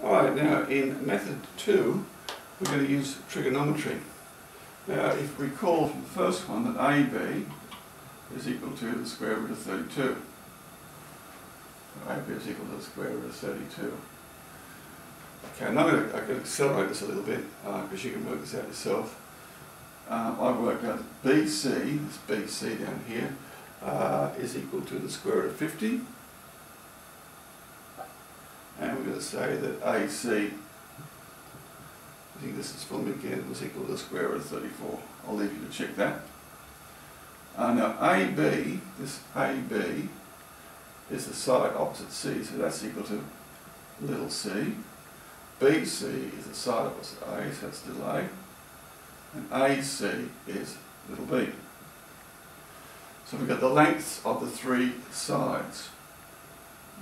Alright, now in method 2 we're going to use trigonometry. Now if we recall from the first one that AB is equal to the square root of 32. So AB is equal to the square root of 32. Okay, now I'm going to accelerate this a little bit because you can work this out yourself. I've worked out BC, this BC down here, is equal to the square root of 50. And we're going to say that AC, I think this is from again, was equal to the square root of 34. I'll leave you to check that. Now AB, this AB is the side opposite C, so that's equal to little c. BC is the side opposite A, so that's delay. And AC is little b. So we've got the lengths of the three sides.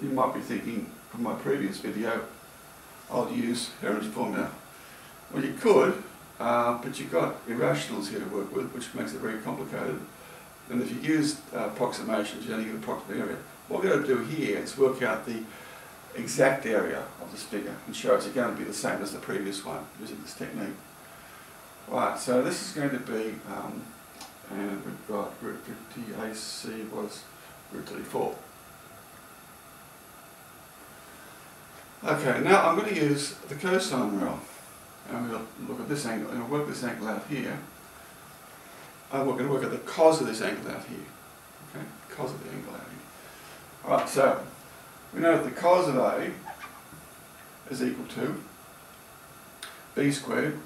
You might be thinking from my previous video, I'll use Heron's formula. Well, you could, but you've got irrationals here to work with, which makes it very complicated. And if you use approximations, you only get an approximate area. What we're going to do here is work out the exact area of this figure and show it's going to be the same as the previous one using this technique. Right, so this is going to be, and we've got root 50, AC was root 34. Okay, now I'm going to use the cosine rule. And we'll look at this angle, and we'll work this angle out here. And we're going to work at the cos of this angle out here. Okay, cos of the angle out here. Alright, so we know that the cos of A is equal to B squared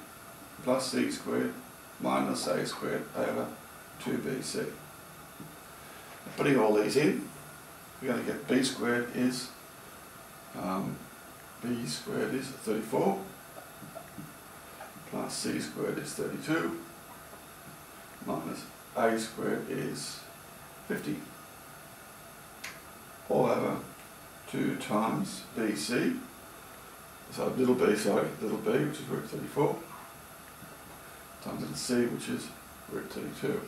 plus C squared minus A squared over 2BC. Putting all these in, we're going to get B squared is 34 plus C squared is 32 minus A squared is 50 all over 2 times BC, so little b, which is root 34, times little c, which is root 32.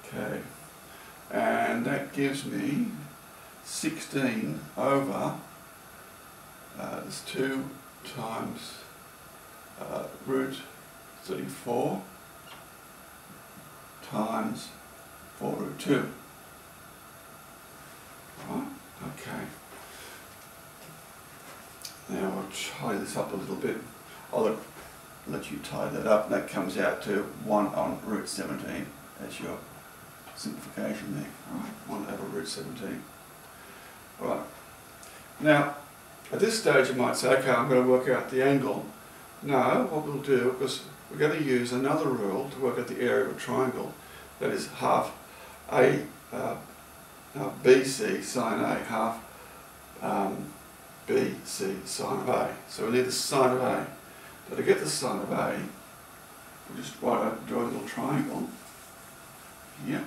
Okay, and that gives me 16 over this 2 times root 34 times 4 root 2. Right, okay. Now I'll tidy this up a little bit. I'll let you tidy that up, and that comes out to 1 on root 17 as your simplification there. Alright, 1 over root 17. Right. Now, at this stage you might say, okay, I'm going to work out the angle. No, what we'll do, because we're going to use another rule to work out the area of a triangle, that is half A BC sine A, half BC sine of A. So we need the sine of A. Now to get the sine of A, we'll just draw a little triangle here.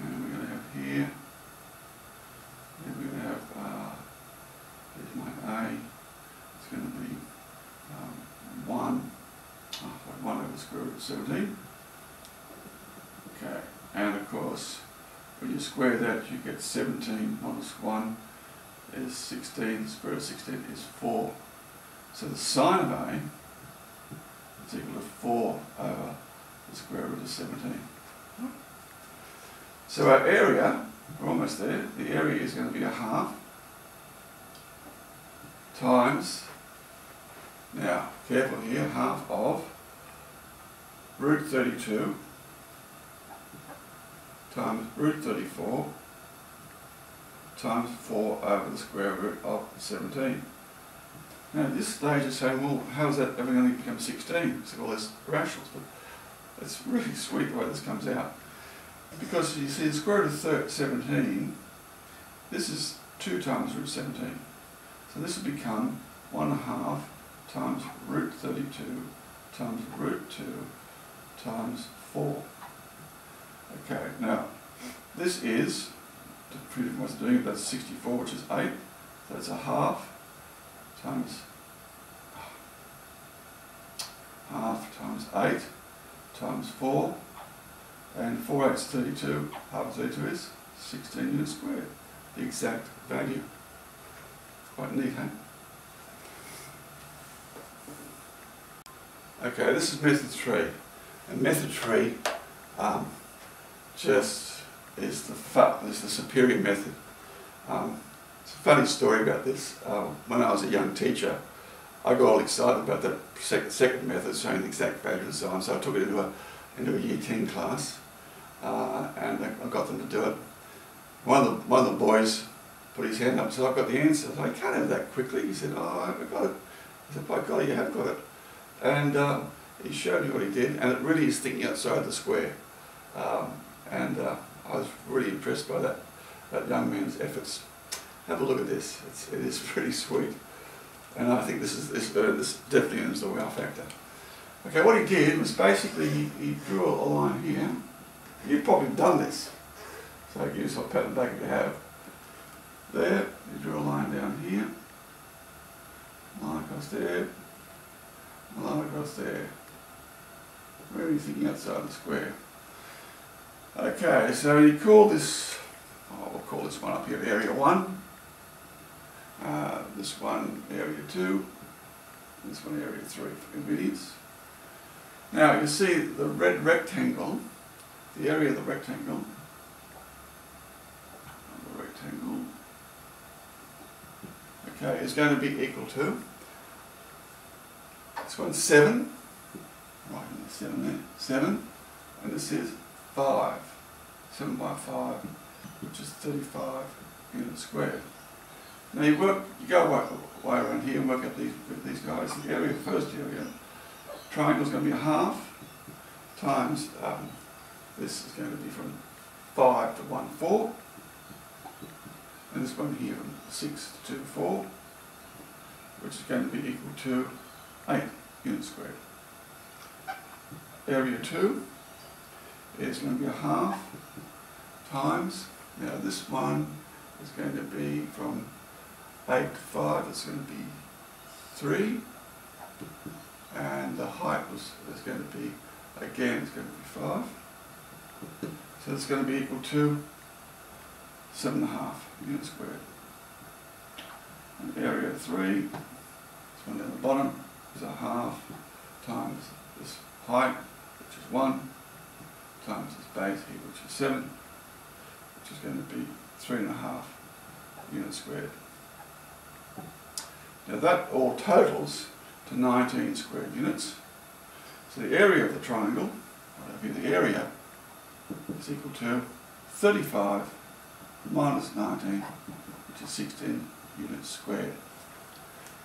And we're going to have here, and we're going to have, here's my A, it's going to be 1 over the square root of 17. Okay, and of course, when you square that, you get 17 minus 1 is 16, the square root of 16 is 4. So the sine of A is equal to 4 over the square root of 17. So our area, we're almost there, the area is going to be a half times, now careful here, half of root 32 times root 34 times 4 over the square root of 17. Now at this stage you're saying, well, how is that ever going to become 16? So all there's rationals, but it's really sweet the way this comes out. Because you see the square root of 17, this is 2 times root 17. So this will become 1/2 times root 32 times root 2 times 4. Okay, now this is, to prove what's doing it, that's 64, which is 8. So that's a half times 8 times 4. And 4 8's 32, half of 32 is 16 units squared, the exact value. Quite neat, huh? Okay, this is method 3. And method 3 just is the superior method. It's a funny story about this. When I was a young teacher, I got all excited about that second method, showing the exact value and so on. So I took it into a year 10 class, and I got them to do it. One of the boys put his hand up and said, "I've got the answer." I said, "I can't have that quickly." He said, "Oh, I've got it." I said, "By golly, you have got it." And he showed me what he did, and it really is thinking outside the square. I was really impressed by that young man's efforts. Have a look at this. It is pretty sweet. And I think this definitely earns the wow factor. Okay, what he did was basically he drew a line here. You've probably done this, so give yourself a pat on the back if you have. There, he drew a line down here, line across there, a line across there. Really thinking outside the square. Okay, so he called this, we'll call this one up here area 1. This one area 2, this one area 3 for convenience. Now you see the red rectangle, the area of the rectangle, okay, is going to be equal to, this one's 7, right in the 7 there, 7, and this is 5, 7 by 5, which is 35 units squared. Now you go way around here and work up these guys. The area, first area, triangle is going to be a half times, this is going to be from 5 to 1, 4, and this one here from 6 to 2, 4, which is going to be equal to 8 units squared. Area 2 is going to be a half times, now this one is going to be from 8 to 5, it's going to be 3, and the height is going to be, again, it's going to be 5, so it's going to be equal to 7.5 units squared. And area 3, this one down the bottom, is a half times this height, which is 1, times this base here, which is 7, which is going to be 3.5 units squared. Now that all totals to 19 square units. So the area of the triangle, the area, is equal to 35 minus 19, which is 16 units squared.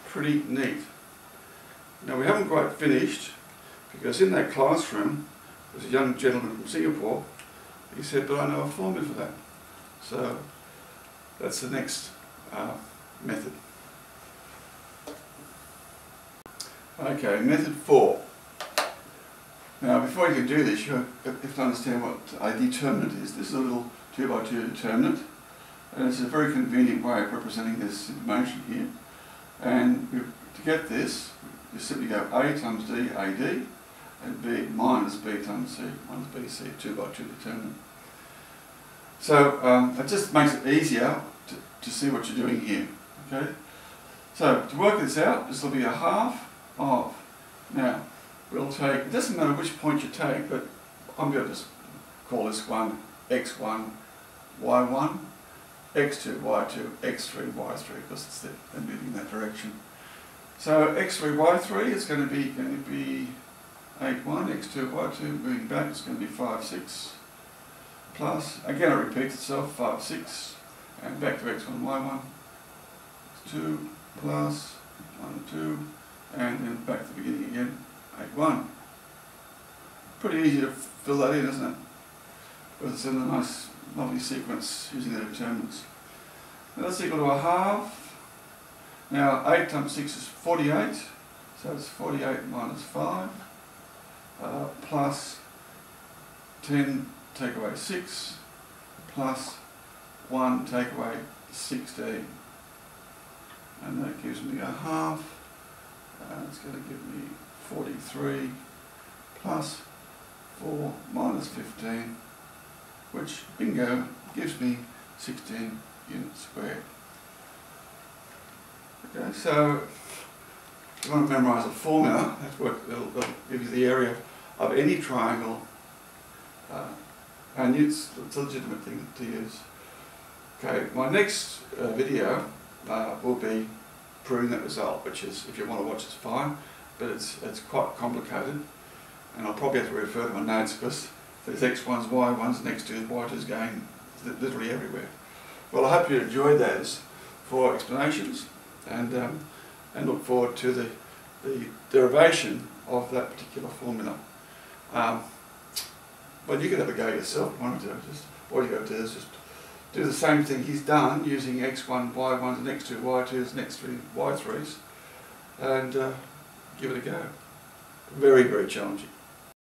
Pretty neat. Now we haven't quite finished, because in that classroom was a young gentleman from Singapore. He said, "But I know a formula for that." So that's the next method. Okay, method 4. Now before you can do this, you have to understand what a determinant is. This is a little 2x2 determinant, and it's a very convenient way of representing this information here. And to get this, you simply go A times D, AD, and B minus B times C, minus BC, 2x2 determinant. So it just makes it easier to see what you're doing here. Okay. So to work this out, this will be a half of, now we'll take, it doesn't matter which point you take, but I'm going to just call this one x1, y1, x2, y2, x3, y3, because it's they're moving in that direction. So x3, y3 is going to be 8, 1, x2, y2, moving back, it's going to be 5, 6, plus, again it repeats itself, 5, 6, and back to x1, y1, x2, plus, 1, 2, and then back to the beginning again, 8, 1. Pretty easy to fill that in, isn't it? Because it's in a nice, lovely sequence using the determinants. Now that's equal to a half. Now 8 times 6 is 48, so it's 48 minus 5, plus 10 take away 6, plus 1 take away 16. And that gives me a half. It's going to give me 43 plus 4 minus 15, which, bingo, gives me 16 units squared. Okay, so if you want to memorise a formula, that's what it'll give you the area of any triangle, and it's a legitimate thing to use. Okay, my next video will be proving that result, which is, if you want to watch, it's fine, but it's quite complicated, and I'll probably have to refer to my notes because there's x1s, y1s, and x2s, y2s going literally everywhere. Well, I hope you enjoyed those 4 explanations, and look forward to the derivation of that particular formula. But you can have a go yourself if you want to. Just all you got to do is just do the same thing he's done using x1, y1s, and x2, y2s, and x3, y3s, and give it a go. Very, very challenging.